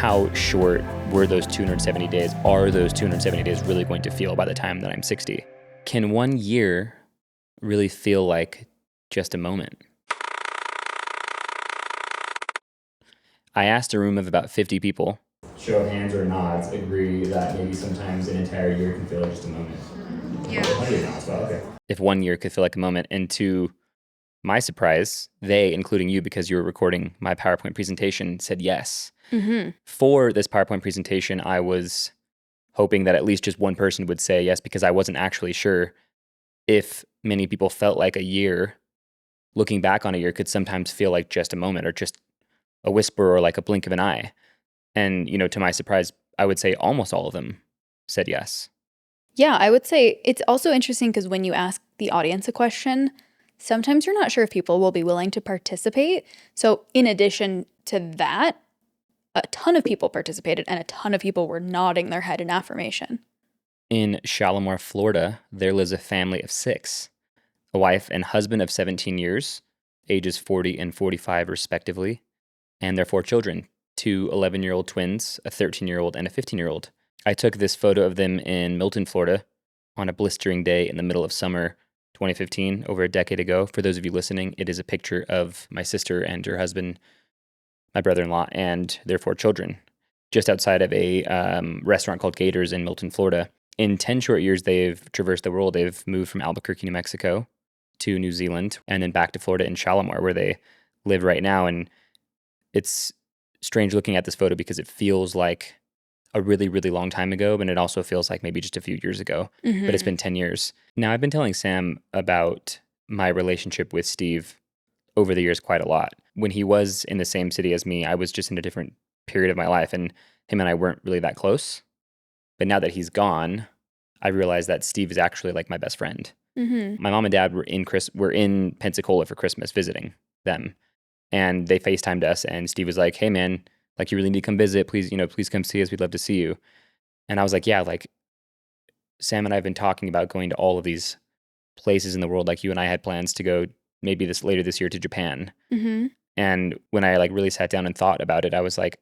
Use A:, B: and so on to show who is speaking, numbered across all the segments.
A: how short were those 270 days? Are those 270 days really going to feel by the time that I'm 60? Can 1 year really feel like just a moment? I asked a room of about 50 people. Show of hands or nods agree that maybe sometimes an entire year can feel like just a moment.
B: Yeah.
A: 100 nods, well, okay. If 1 year could feel like a moment, and to my surprise, they, including you because you were recording my PowerPoint presentation, said yes.
B: Mm-hmm.
A: For this PowerPoint presentation, I was hoping that at least just one person would say yes, because I wasn't actually sure if many people felt like a year, looking back on a year, could sometimes feel like just a moment or just a whisper or like a blink of an eye. And, to my surprise, I would say almost all of them said yes.
B: Yeah, I would say it's also interesting because when you ask the audience a question, sometimes you're not sure if people will be willing to participate. So in addition to that, a ton of people participated and a ton of people were nodding their head in affirmation.
A: In Shalimar, Florida, there lives a family of 6, a wife and husband of 17 years, ages 40 and 45 respectively, and their 4 children, 2 11-year-old twins, a 13-year-old and a 15-year-old. I took this photo of them in Milton, Florida, on a blistering day in the middle of summer 2015, over a decade ago. For those of you listening, it is a picture of my sister and her husband, my brother-in-law, and their 4 children, just outside of a restaurant called Gators in Milton, Florida. In 10 short years, they've traversed the world. They've moved from Albuquerque, New Mexico, to New Zealand, and then back to Florida in Shalimar, where they live right now. And it's strange looking at this photo because it feels like a really, really long time ago, but it also feels like maybe just a few years ago.
B: Mm-hmm.
A: But it's been 10 years. Now, I've been telling Sam about my relationship with Steve over the years quite a lot. When he was in the same city as me, I was just in a different period of my life, and him and I weren't really that close. But now that he's gone, I realized that Steve is actually like my best friend.
B: Mm-hmm.
A: My mom and dad were in Pensacola for Christmas visiting them, and they FaceTimed us, and Steve was like, "Hey man, like you really need to come visit. Please, please come see us. We'd love to see you." And I was like, "Yeah, like Sam and I have been talking about going to all of these places in the world. Like you and I had plans to go maybe later this year to Japan."
B: Mm-hmm.
A: And when I like really sat down and thought about it, I was like,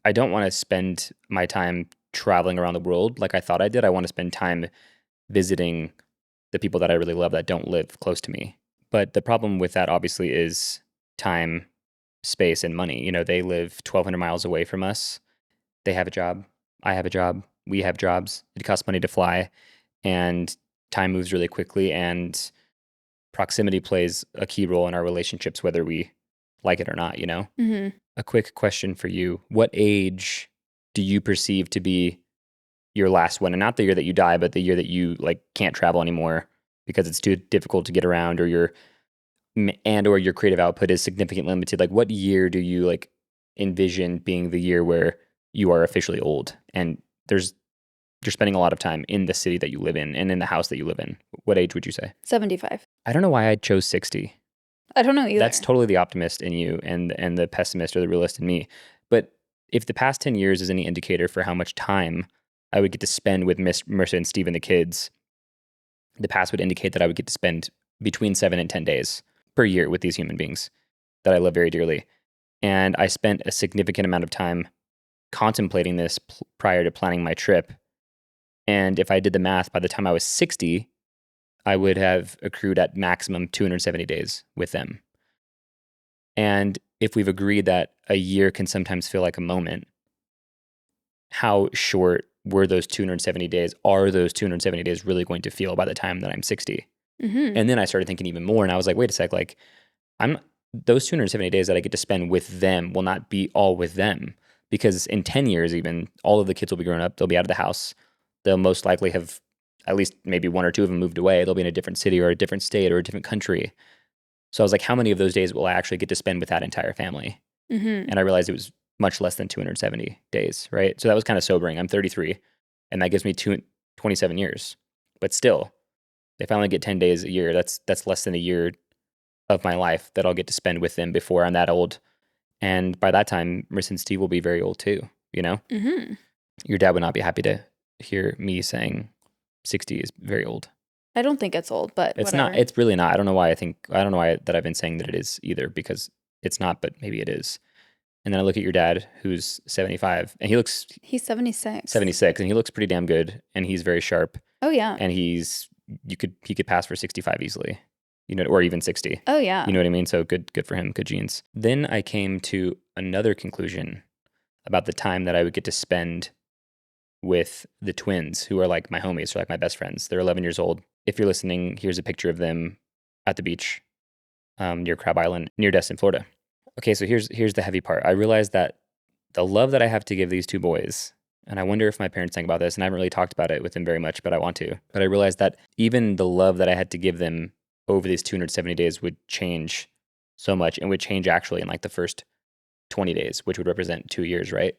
A: I don't want to spend my time traveling around the world like I thought I did. I want to spend time visiting the people that I really love that don't live close to me. But the problem with that obviously is time, space, and money. They live 1,200 miles away from us. They have a job. I have a job. We have jobs. It costs money to fly, and time moves really quickly, and proximity plays a key role in our relationships, whether we like it or not,
B: Mm-hmm.
A: A quick question for you. What age do you perceive to be your last one? And not the year that you die, but the year that you like can't travel anymore because it's too difficult to get around, or or your creative output is significantly limited. Like what year do you like envision being the year where you are officially old and you're spending a lot of time in the city that you live in and in the house that you live in? What age would you say?
B: 75.
A: I don't know why I chose 60.
B: I don't know either.
A: That's totally the optimist in you and the pessimist or the realist in me. But if the past 10 years is any indicator for how much time I would get to spend with Miss Mercer and Steve and the kids, the past would indicate that I would get to spend between 7 and 10 days per year with these human beings that I love very dearly. And I spent a significant amount of time contemplating this prior to planning my trip. And if I did the math, by the time I was 60, I would have accrued at maximum 270 days with them. And if we've agreed that a year can sometimes feel like a moment, how short were those 270 days? Are those 270 days really going to feel by the time that I'm 60?
B: Mm-hmm.
A: And then I started thinking even more, and I was like, wait a sec, like those 270 days that I get to spend with them will not be all with them, because in 10 years, even, all of the kids will be grown up. They'll be out of the house. They'll most likely have at least maybe 1 or 2 of them moved away. They'll be in a different city or a different state or a different country. So I was like, how many of those days will I actually get to spend with that entire family?
B: Mm-hmm.
A: And I realized it was much less than 270 days, right? So that was kind of sobering. I'm 33, and that gives me 27 years. But still, if I only get 10 days a year, that's less than a year of my life that I'll get to spend with them before I'm that old. And by that time, Marissa and Steve will be very old too,
B: Mm-hmm.
A: Your dad would not be happy to hear me saying 60 is very old.
B: I don't think it's old, but
A: It's
B: whatever.
A: not. It's really not. I don't know why that I've been saying that it is either, because it's not, but maybe it is. And then I look at your dad, who's 75, and
B: He's 76.
A: 76, and he looks pretty damn good, and he's very sharp,
B: Oh, yeah.
A: and he could pass for 65 easily, or even 60.
B: Oh, yeah.
A: You know what I mean? So good for him, good genes. Then I came to another conclusion about the time that I would get to spend with the twins, who are like my homies, or like my best friends. They're 11 years old. If you're listening, here's a picture of them at the beach near Crab Island, near Destin, Florida. Okay, so here's the heavy part. I realized that the love that I have to give these two boys, and I wonder if my parents think about this, and I haven't really talked about it with them very much, but I want to. But I realized that even the love that I had to give them over these 270 days would change so much, and would change actually in like the first 20 days, which would represent 2 years, right?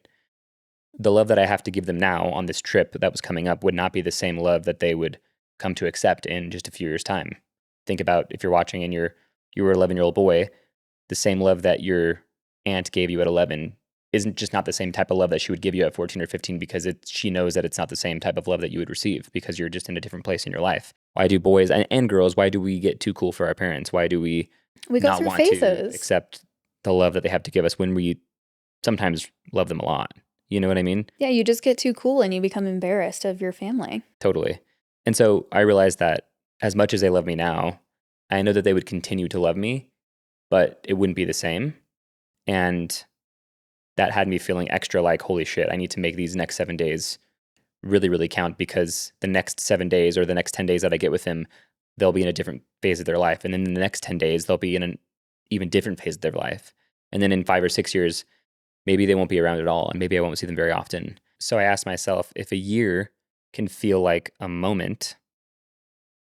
A: The love that I have to give them now on this trip that was coming up would not be the same love that they would come to accept in just a few years' time. Think about if you're watching and you were an 11-year-old boy, the same love that your aunt gave you at 11 isn't just not the same type of love that she would give you at 14 or 15, because she knows that it's not the same type of love that you would receive, because you're just in a different place in your life. Why do boys and girls, why do we get too cool for our parents? Why do we
B: We go
A: not
B: through
A: want to
B: phases.
A: accept the love that they have to give us when we sometimes love them a lot? You know what I mean?
B: Yeah, you just get too cool and you become embarrassed of your family.
A: Totally. And so I realized that as much as they love me now, I know that they would continue to love me, but it wouldn't be the same. And that had me feeling extra like, holy shit, I need to make these next 7 days really, really count, because the next 7 days or the next 10 days that I get with them, they'll be in a different phase of their life. And then the next 10 days, they'll be in an even different phase of their life. And then in 5 or 6 years, maybe they won't be around at all, and maybe I won't see them very often. So I asked myself, if a year can feel like a moment,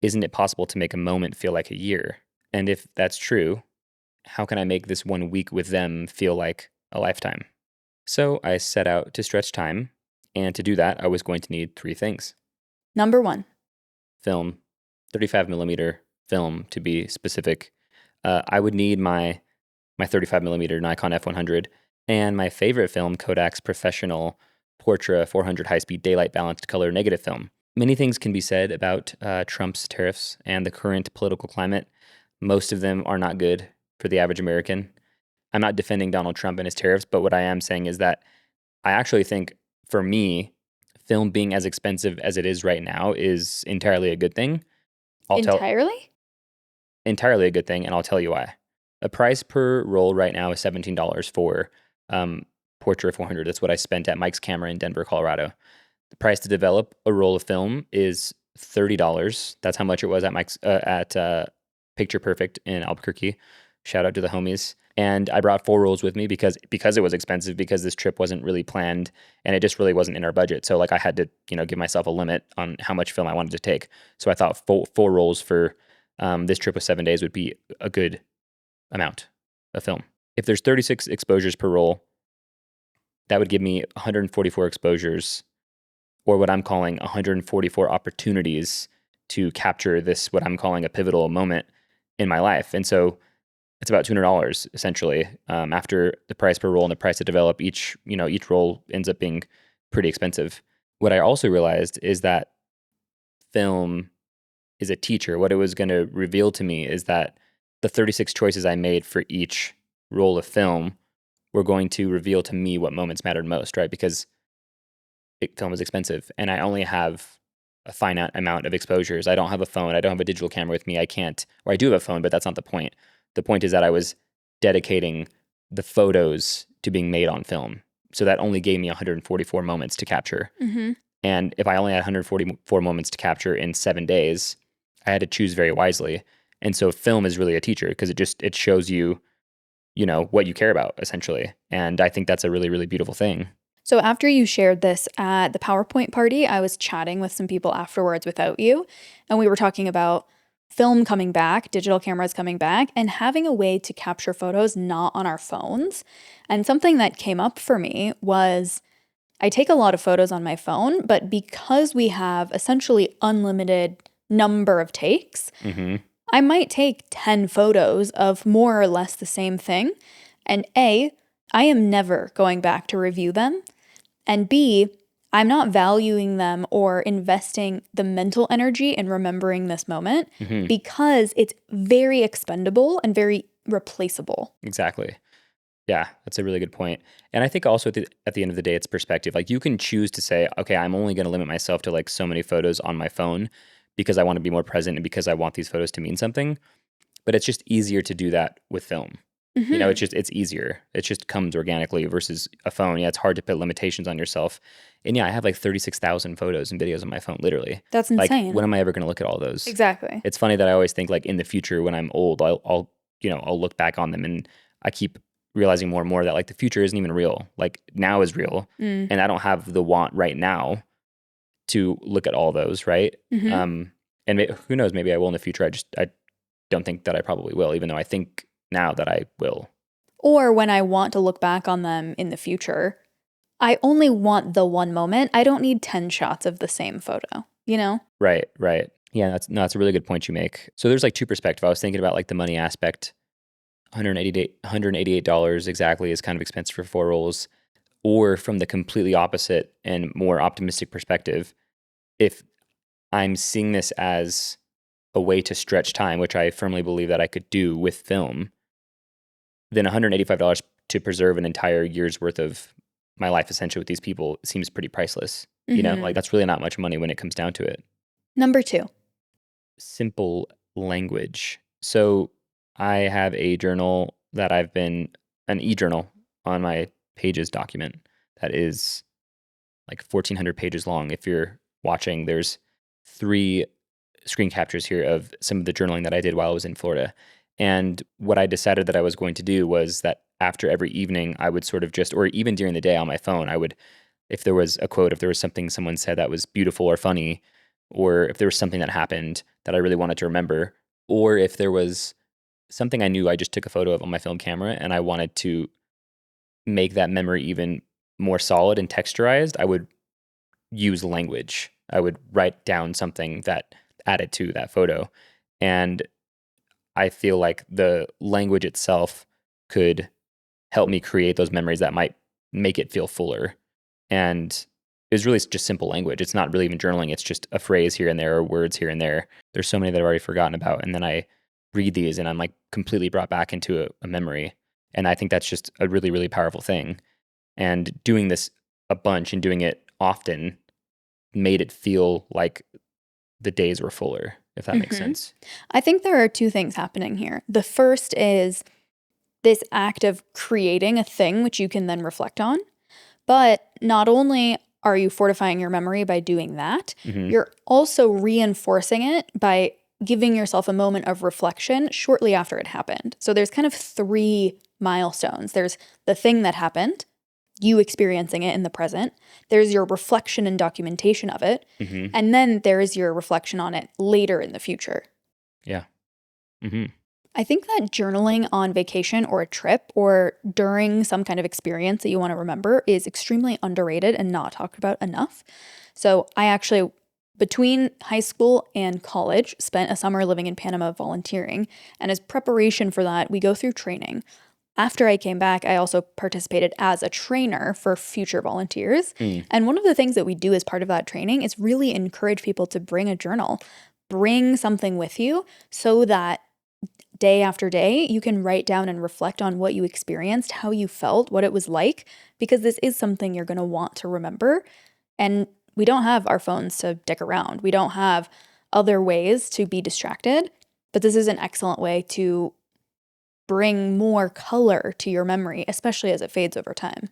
A: isn't it possible to make a moment feel like a year? And if that's true, how can I make this 1 week with them feel like a lifetime? So I set out to stretch time, and to do that, I was going to need 3 things.
B: Number 1.
A: Film, 35 millimeter film to be specific. I would need my 35 millimeter Nikon F100 and my favorite film, Kodak's Professional Portra 400 high-speed daylight balanced color negative film. Many things can be said about Trump's tariffs and the current political climate. Most of them are not good for the average American. I'm not defending Donald Trump and his tariffs, but what I am saying is that I actually think, for me, film being as expensive as it is right now is entirely a good thing.
B: Entirely?
A: Entirely a good thing, and I'll tell you why. The price per roll right now is $17 for Portra 400. That's what I spent at Mike's Camera in Denver, Colorado. The price to develop a roll of film is $30. That's how much it was at Mike's at Picture Perfect in Albuquerque. Shout out to the homies. And I brought 4 rolls with me because it was expensive, because this trip wasn't really planned and it just really wasn't in our budget. So like I had to, give myself a limit on how much film I wanted to take. So I thought 4 rolls for this trip with 7 days would be a good amount of film. If there's 36 exposures per roll, that would give me 144 exposures, or what I'm calling 144 opportunities to capture this, what I'm calling a pivotal moment in my life. And so it's about $200 essentially. After the price per roll and the price to develop, each roll ends up being pretty expensive. What I also realized is that film is a teacher. What it was going to reveal to me is that the 36 choices I made for each roll of film were going to reveal to me what moments mattered most, right? Because film is expensive and I only have a finite amount of exposures. I don't have a phone. I don't have a digital camera with me. I can't, or I do have a phone, but that's not the point. The point is that I was dedicating the photos to being made on film. So that only gave me 144 moments to capture.
B: Mm-hmm.
A: And if I only had 144 moments to capture in 7 days, I had to choose very wisely. And so film is really a teacher, because it shows you, what you care about essentially. And I think that's a really, really beautiful thing.
B: So after you shared this at the PowerPoint party, I was chatting with some people afterwards without you, and we were talking about film coming back, digital cameras coming back, and having a way to capture photos not on our phones. And something that came up for me was, I take a lot of photos on my phone, but because we have essentially unlimited number of takes,
A: Mm-hmm.
B: I might take 10 photos of more or less the same thing. And A, I am never going back to review them. And B, I'm not valuing them or investing the mental energy in remembering this moment,
A: Mm-hmm.
B: because it's very expendable and very replaceable.
A: Exactly. Yeah, that's a really good point. And I think also at the end of the day, it's perspective. Like you can choose to say, okay, I'm only going to limit myself to like so many photos on my phone because I want to be more present and because I want these photos to mean something. But it's just easier to do that with film.
B: Hmm.
A: It's easier. It just comes organically versus a phone. Yeah, it's hard to put limitations on yourself. And yeah, I have like 36,000 photos and videos on my phone, literally.
B: That's
A: Like,
B: insane.
A: when am I ever going to look at all those?
B: Exactly.
A: It's funny that I always think like in the future when I'm old, I'll look back on them and I keep realizing more and more that like the future isn't even real. Like now is real,
B: Mm.
A: and I don't have the want right now to look at all those, right?
B: Hmm.
A: Who knows? Maybe I will in the future. I don't think that I probably will, even though I think now that I will.
B: Or when I want to look back on them in the future, I only want the one moment. I don't need 10 shots of the same photo, you know?
A: Right, right. Yeah, that's a really good point you make. So there's like two perspectives. I was thinking about like the money aspect. $188 exactly is kind of expensive for 4 rolls. Or from the completely opposite and more optimistic perspective, if I'm seeing this as a way to stretch time, which I firmly believe that I could do with film, then $185 to preserve an entire year's worth of my life essentially with these people seems pretty priceless.
B: Hmm.
A: Like that's really not much money when it comes down to it.
B: Number two.
A: Simple language. So I have a journal that an e-journal on my Pages document that is like 1,400 pages long. If you're watching, there's 3 screen captures here of some of the journaling that I did while I was in Florida. And what I decided that I was going to do was that after every evening, I would sort of just, or even during the day on my phone, I would, if there was a quote, if there was something someone said that was beautiful or funny, or if there was something that happened that I really wanted to remember, or if there was something I knew I just took a photo of on my film camera and I wanted to make that memory even more solid and texturized, I would use language. I would write down something that added to that photo. And I feel like the language itself could help me create those memories that might make it feel fuller. And it's really just simple language. It's not really even journaling. It's just a phrase here and there or words here and there. There's so many that I've already forgotten about. And then I read these and I'm like completely brought back into a memory. And I think that's just a really, really powerful thing. And doing this a bunch and doing it often made it feel like the days were fuller, if that makes
B: Hmm.
A: sense.
B: I think there are two things happening here. The first is this act of creating a thing which you can then reflect on. But not only are you fortifying your memory by doing that,
A: Hmm.
B: you're also reinforcing it by giving yourself a moment of reflection shortly after it happened. So there's kind of 3 milestones. There's the thing that happened, you experiencing it in the present. There's your reflection and documentation of it.
A: Hmm.
B: And then there's your reflection on it later in the future.
A: Yeah. Hmm.
B: I think that journaling on vacation or a trip or during some kind of experience that you want to remember is extremely underrated and not talked about enough. So, I actually, between high school and college, spent a summer living in Panama volunteering. And as preparation for that, we go through training. After I came back, I also participated as a trainer for future volunteers.
A: Mm.
B: And one of the things that we do as part of that training is really encourage people to bring a journal, bring something with you so that day after day, you can write down and reflect on what you experienced, how you felt, what it was like, because this is something you're going to want to remember. And we don't have our phones to dick around. We don't have other ways to be distracted, but this is an excellent way to bring more color to your memory, especially as it fades over time.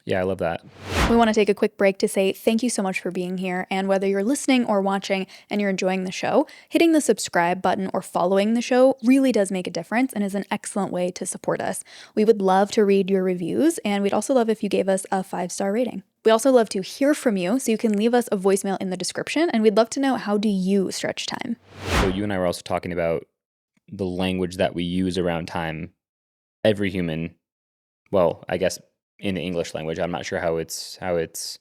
A: Yeah, I love that.
B: We want to take a quick break to say thank you so much for being here. And whether you're listening or watching and you're enjoying the show, hitting the subscribe button or following the show really does make a difference and is an excellent way to support us. We would love to read your reviews, and we'd also love if you gave us a 5-star rating. We also love to hear from you, so you can leave us a voicemail in the description, and we'd love to know, how do you stretch time?
A: So you and I were also talking about the language that we use around time. Every human, well, I guess in the English language, I'm not sure how it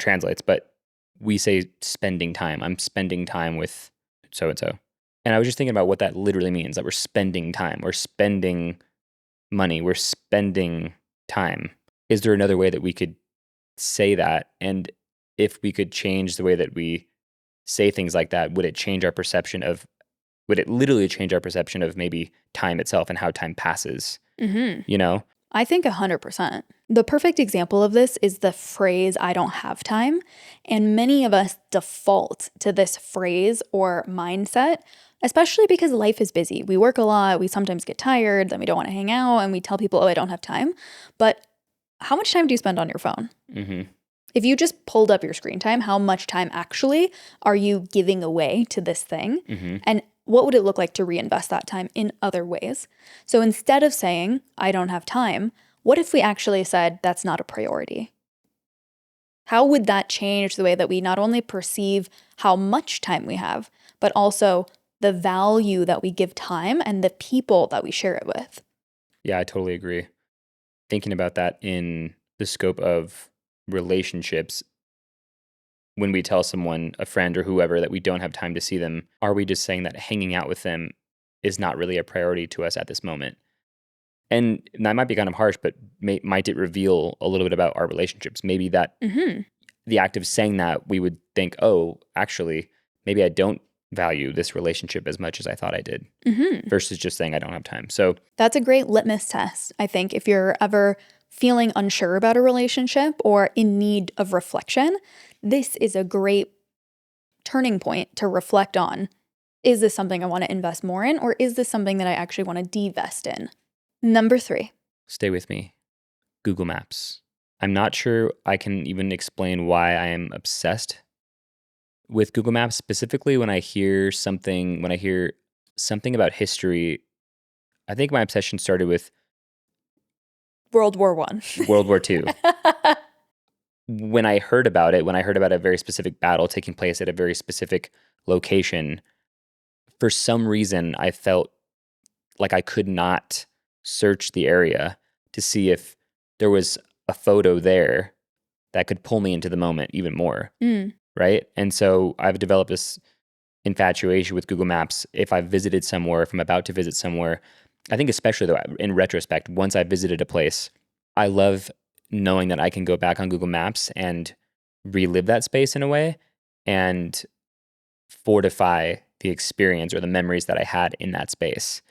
A: translates, but we say spending time. I'm spending time with so and so. And I was just thinking about what that literally means, that we're spending time. We're spending money. We're spending time. Is there another way that we could say that? And if we could change the way that we say things like that, would it literally change our perception of maybe time itself and how time passes?
B: Mm-hmm.
A: You know?
B: I think 100%. The perfect example of this is the phrase, I don't have time. And many of us default to this phrase or mindset, especially because life is busy. We work a lot, we sometimes get tired, then we don't want to hang out, and we tell people, oh, I don't have time. But how much time do you spend on your phone?
A: Mm-hmm.
B: If you just pulled up your screen time, how much time actually are you giving away to this thing?
A: Mm-hmm.
B: And what would it look like to reinvest that time in other ways? So instead of saying, I don't have time, what if we actually said that's not a priority? How would that change the way that we not only perceive how much time we have, but also the value that we give time and the people that we share it with?
A: Yeah, I totally agree. Thinking about that in the scope of relationships, when we tell someone, a friend or whoever, that we don't have time to see them, are we just saying that hanging out with them is not really a priority to us at this moment? And that might be kind of harsh, but might it reveal a little bit about our relationships? Maybe that
B: Mm-hmm.
A: the act of saying that, we would think, oh, actually, maybe I don't value this relationship as much as I thought I did,
B: Mm-hmm.
A: versus just saying I don't have time. So
B: That's a great litmus test, I think, if you're ever feeling unsure about a relationship or in need of reflection. This is a great turning point to reflect on. Is this something I want to invest more in, or is this something that I actually want to divest in? Number 3.
A: stay with me. Google Maps. I'm not sure I can even explain why I am obsessed with Google Maps, specifically when I hear something about history. I think my obsession started with
B: World War One.
A: World War II. When I heard about it, when I heard about a very specific battle taking place at a very specific location, for some reason I felt like I could not search the area to see if there was a photo there that could pull me into the moment even more.
B: Mm.
A: Right. And so I've developed this infatuation with Google Maps. If I've visited somewhere, if I'm about to visit somewhere, I think especially though, in retrospect, once I visited a place, I love knowing that I can go back on Google Maps and relive that space in a way and fortify the experience or the memories that I had in that space.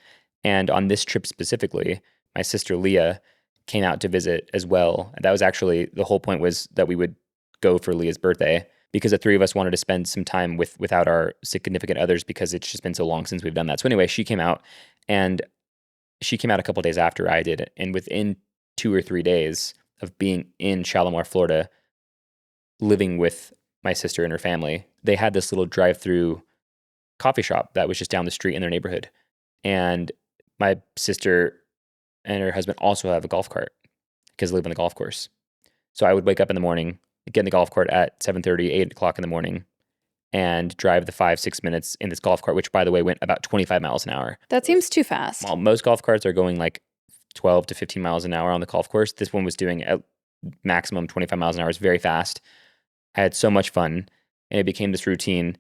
A: And on this trip specifically, my sister Leah came out to visit as well. That was actually the whole point, was that we would go for Leah's birthday, because the three of us wanted to spend some time without our significant others, because it's just been so long since we've done that. So anyway, and she came out a couple days after I did. And within 2 or 3 days of being in Shalimar, Florida, living with my sister and her family, they had this little drive-through coffee shop that was just down the street in their neighborhood. And my sister and her husband also have a golf cart because they live on the golf course. So I would wake up in the morning, get in the golf cart at 7:30, 8 o'clock in the morning, and drive the 5-6 minutes in this golf cart, which, by the way, went about 25 miles an hour.
B: That seems too fast.
A: Well, most golf carts are going like 12 to 15 miles an hour on the golf course. This one was doing a maximum 25 miles an hour. It's very fast. I had so much fun, and it became this routine.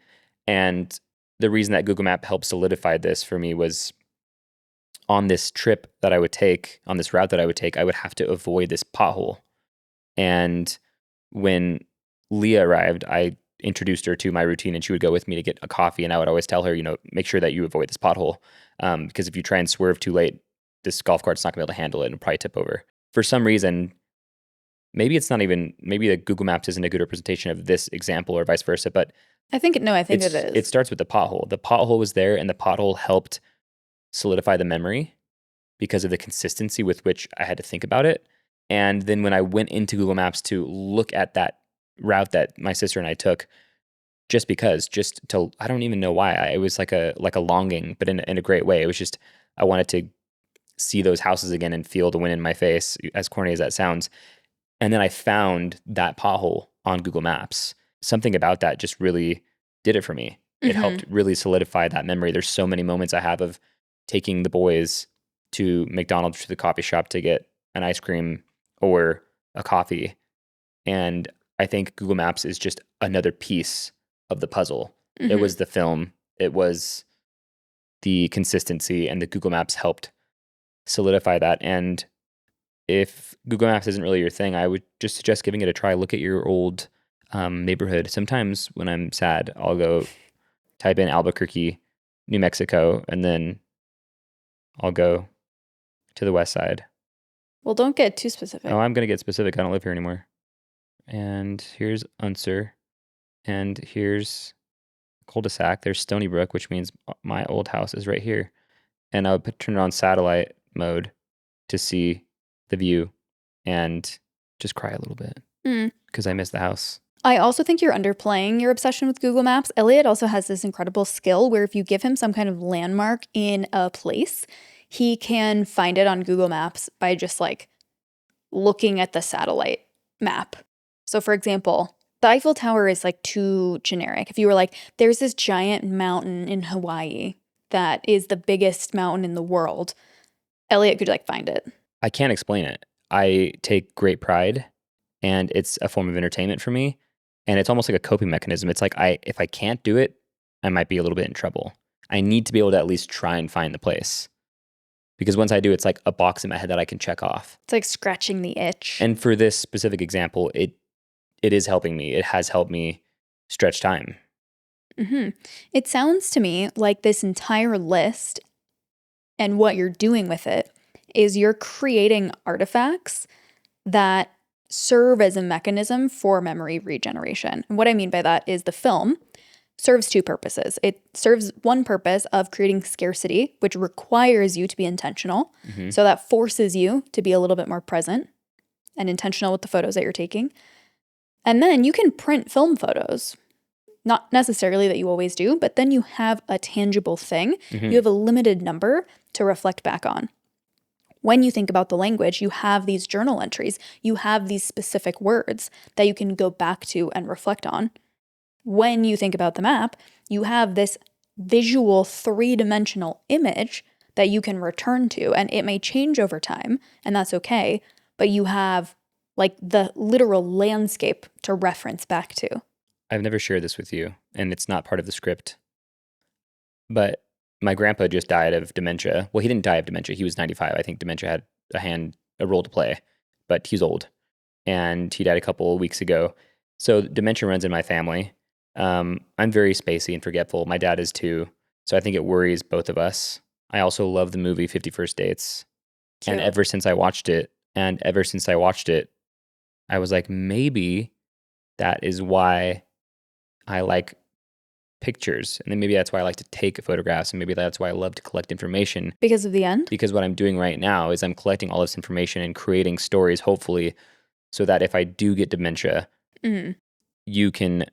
A: And the reason that Google Map helped solidify this for me was, on this trip that I would take, on this route that I would take, I would have to avoid this pothole. And when Leah arrived, I introduced her to my routine, and she would go with me to get a coffee. And I would always tell her, make sure that you avoid this pothole, because if you try and swerve too late, this golf cart's not going to be able to handle it and it'll probably tip over. For some reason, maybe the Google Maps isn't a good representation of this example, or vice versa, but
B: I think it is.
A: It starts with the pothole. The pothole was there, and the pothole helped solidify the memory because of the consistency with which I had to think about it. And then when I went into Google Maps to look at that route that my sister and I took, I don't even know why. It was like a longing, but in a great way. It was just, I wanted to see those houses again and feel the wind in my face, as corny as that sounds. And then I found that pothole on Google Maps. Something about that just really did it for me. It helped really solidify that memory. There's so many moments I have of taking the boys to McDonald's, to the coffee shop, to get an ice cream or a coffee. And I think Google Maps is just another piece of the puzzle. It was the film, it was the consistency, and the Google Maps helped solidify that. And if Google Maps isn't really your thing, I would just suggest giving it a try. Look at your old neighborhood. Sometimes when I'm sad, I'll go type in Albuquerque, New Mexico, and then I'll go to the west side
B: Well, don't get too specific.
A: Oh, I'm going to get specific. I don't live here anymore. And here's Unser. And here's cul-de-sac. There's Stony Brook, which means my old house is right here. And I would turn it on satellite mode to see the view and just cry a little bit because I miss the house.
B: I also think you're underplaying your obsession with Google Maps. Elliot also has this incredible skill where if you give him some kind of landmark in a place, he can find it on Google Maps by just like looking at the satellite map. So for example, the Eiffel Tower is like too generic. If you were like, there's this giant mountain in Hawaii that is the biggest mountain in the world, Elliot could like find it.
A: I can't explain it. I take great pride, and it's a form of entertainment for me. And it's almost like a coping mechanism. It's like if I can't do it, I might be a little bit in trouble. I need to be able to at least try and find the place. Because once I do, it's like a box in my head that I can check off.
B: It's like scratching the itch.
A: And for this specific example, it is helping me. It has helped me stretch time.
B: Mm-hmm. It sounds to me like this entire list and what you're doing with it is you're creating artifacts that serve as a mechanism for memory regeneration. And what I mean by that is the film serves two purposes. It serves one purpose of creating scarcity, which requires you to be intentional. Mm-hmm. So that forces you to be a little bit more present and intentional with the photos that you're taking. And then you can print film photos. Not necessarily that you always do, but then you have a tangible thing. Mm-hmm. You have a limited number to reflect back on. When you think about the language, you have these journal entries. You have these specific words that you can go back to and reflect on. When you think about the map, you have this visual three-dimensional image that you can return to, and it may change over time, and that's okay, but you have like the literal landscape to reference back to.
A: I've never shared this with you, and it's not part of the script, but my grandpa just died of dementia. Well, he didn't die of dementia. He was 95. I think dementia had a role to play, but he's old, and he died a couple of weeks ago. So dementia runs in my family. I'm very spacey and forgetful. My dad is too. So I think it worries both of us. I also love the movie 50 First Dates. Cute. And ever since I watched it, I was like, maybe that is why I like pictures. And then maybe that's why I like to take photographs. And maybe that's why I love to collect information.
B: Because of the end?
A: Because what I'm doing right now is I'm collecting all this information and creating stories, hopefully, so that if I do get dementia, you can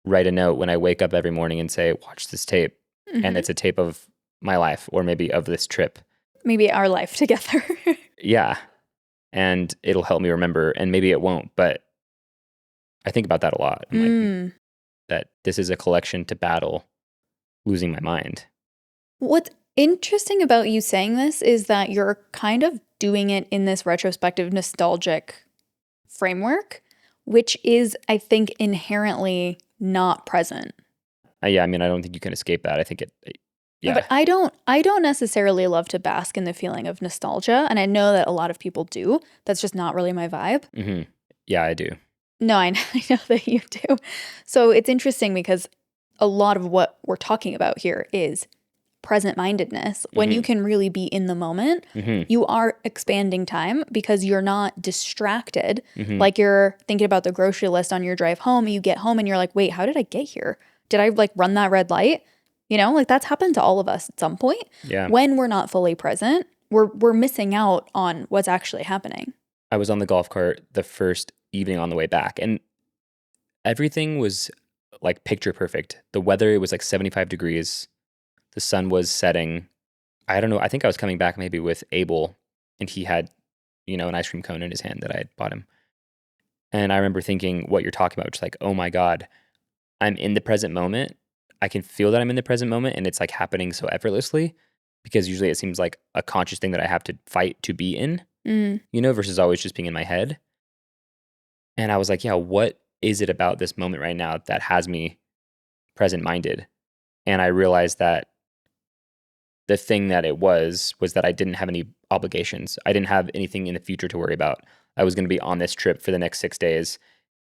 A: write a note when I wake up every morning and say, watch this tape. Mm-hmm. And it's a tape of my life or maybe of this trip.
B: Maybe our life together.
A: Yeah. And it'll help me remember. And maybe it won't, but I think about that a lot. Like, that this is a collection to battle losing my mind.
B: What's interesting about you saying this is that you're kind of doing it in this retrospective, nostalgic framework, which is, I think, inherently not present.
A: Yeah, I mean, I don't think you can escape that. I think yeah.
B: But I don't necessarily love to bask in the feeling of nostalgia, and I know that a lot of people do. That's just not really my vibe.
A: Mm-hmm. Yeah, I do.
B: No, I know that you do. So it's interesting because a lot of what we're talking about here is present-mindedness. When you can really be in the moment, you are expanding time because you're not distracted. Like you're thinking about the grocery list on your drive home, you get home and you're like, wait, how did I get here? Did I like run that red light? You know, like that's happened to all of us at some point.
A: Yeah.
B: When we're not fully present, we're missing out on what's actually happening.
A: I was on the golf cart the first evening on the way back, and everything was like picture perfect. The weather, it was like 75 degrees. The sun was setting. I don't know. I think I was coming back maybe with Abel, and he had, an ice cream cone in his hand that I had bought him. And I remember thinking what you're talking about, just like, oh my God, I'm in the present moment. I can feel that I'm in the present moment, and it's like happening so effortlessly, because usually it seems like a conscious thing that I have to fight to be in, versus always just being in my head. And I was like, yeah, what is it about this moment right now that has me present-minded? And I realized that the thing that it was that I didn't have any obligations. I didn't have anything in the future to worry about. I was going to be on this trip for the next 6 days,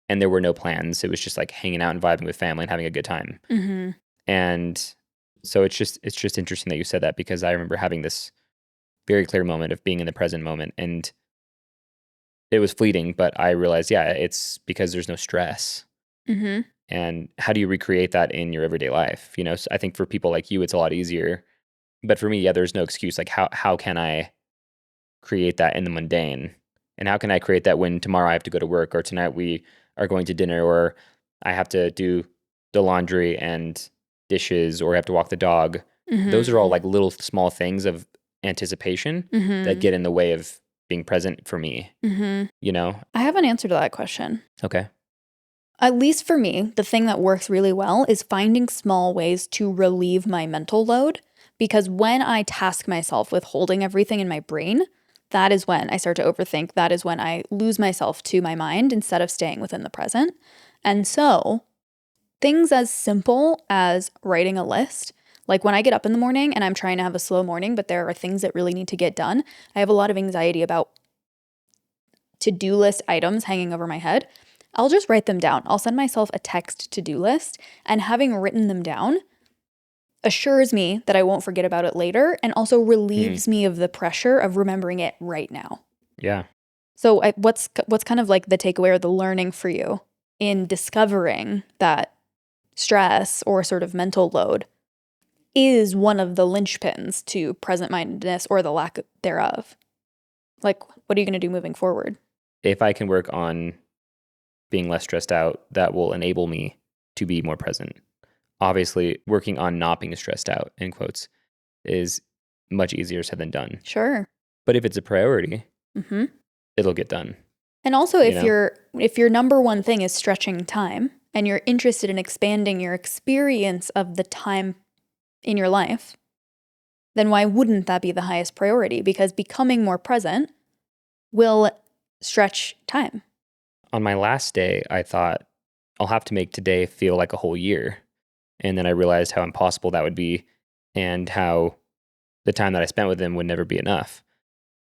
A: and there were no plans. It was just like hanging out and vibing with family and having a good time. Mm-hmm. And so it's just interesting that you said that, because I remember having this very clear moment of being in the present moment. And it was fleeting, but I realized, yeah, it's because there's no stress.
B: Mm-hmm.
A: And how do you recreate that in your everyday life? So I think for people like you, it's a lot easier. But for me, yeah, there's no excuse. Like how can I create that in the mundane? And how can I create that when tomorrow I have to go to work, or tonight we are going to dinner, or I have to do the laundry and dishes, or I have to walk the dog? Those are all
B: Mm-hmm.
A: like little small things of anticipation that
B: Mm-hmm.
A: get in the way of being present for me,
B: Mm-hmm.
A: you know?
B: I have an answer to that question.
A: Okay.
B: At least for me, the thing that works really well is finding small ways to relieve my mental load. Because when I task myself with holding everything in my brain, that is when I start to overthink. That is when I lose myself to my mind instead of staying within the present. And so, things as simple as writing a list, like when I get up in the morning and I'm trying to have a slow morning, but there are things that really need to get done, I have a lot of anxiety about to-do list items hanging over my head. I'll just write them down. I'll send myself a text to-do list, and having written them down assures me that I won't forget about it later and also
A: Mm,
B: relieves me of the pressure of remembering it right now.
A: yeah.
B: So what's kind of like the takeaway or the learning for you in discovering that stress or sort of mental load is one of the linchpins to present mindedness or the lack thereof? Like, what are you going to do moving forward?
A: If I can work on being less stressed out, that will enable me to be more present. Obviously, working on not being stressed out, in quotes, is much easier said than done.
B: Sure.
A: But if it's a priority,
B: Mm-hmm.
A: it'll get done,
B: And also
A: you know?
B: if your number one thing is stretching time and you're interested in expanding your experience of the time in your life, then why wouldn't that be the highest priority? Because becoming more present will stretch time.
A: On my last day, I thought, I'll have to make today feel like a whole year. And then I realized how impossible that would be, and how the time that I spent with them would never be enough.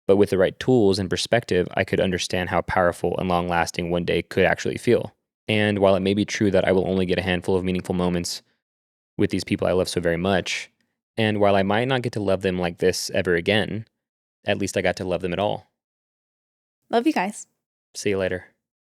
A: But with the right tools and perspective, I could understand how powerful and long lasting one day could actually feel. And while it may be true that I will only get a handful of meaningful moments with these people I love so very much, and while I might not get to love them like this ever again, at least I got to love them at all.
B: Love you guys.
A: See you later.